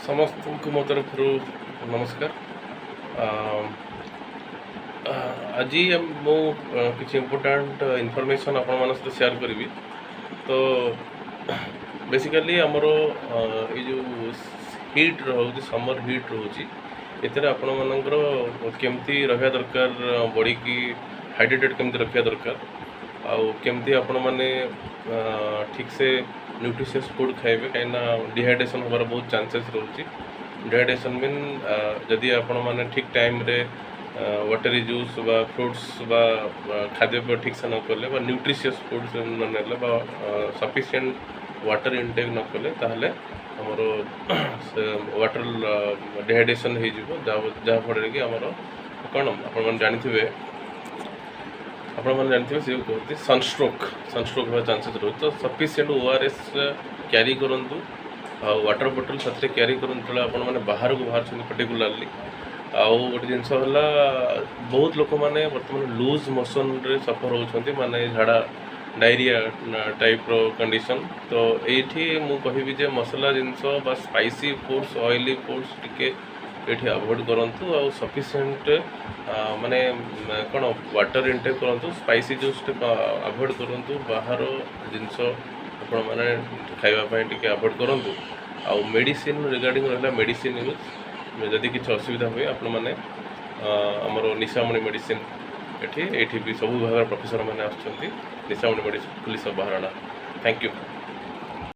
समस्त को मो तरफ नमस्कार। आज मु किसी इम्पोर्टाट इनफॉरमेशन आपण मान सहित शेयर करी। तो बेसिकली आमर ये जो हीट रोचे समर हीट रोचे एतिर आपण मानकर केमती रहा दरकार बॉडी की हाइड्रेटेड केमती रखा दरकार आउ केमती आपण माने ठीक से न्यूट्रिशियस फूड खाइबे कहीं डिहाइड्रेशन होबार बहुत चांसेस रोचे। डिहाइड्रेशन मीन जदि आपण माने ठीक टाइम रे वाटरी जूस बा फ्रूट्स बा खाद्य ठीक से न कले बा न्यूट्रिशियस फूड न नेले बा सफिशिएंट वाटर इनटेक न कले ताहले हमरो वाटर डिहाइड्रेशन हो जहाँ फल कि आमर कौन आप जानते से कहते सनस्ट्रोक होगा चांसेस रोचे। तो सफिशिएंट ORS कैरी करूँ वाटर बोटल साथ कैरी करूँ जो आपने बाहर को बाहर पर्टिकुलाली आउ गोटे जिनस बहुत लोक मैंने बर्तमान लूज मोशन रे सफर होती माने झाड़ा डायरिया टाइप रो कंडीशन। तो ये मु कहबी जे मसला जिनस बा स्पाइसी फूड्स ऑयली फूड्स टिके ये अवॉइड करूँ आउ सफिशिएंट माने कौन वाटर इनटेक करूँ स्पाइसी जूस अवॉइड करूँ बाहर जिनस आपण मैंने खावाई टे अवॉइड करूँ आउ मेडिसिन रिगार्डिंग रहा मेडिसिन यूज जदि किसी असुविधा हुए आपण मैंने आमर निशामणि मेडिसिन ये भी सब विभाग प्रोफेसर मैंने आसुँच निशामणि मेडिसिन पुलिस बहारणा। Thank you.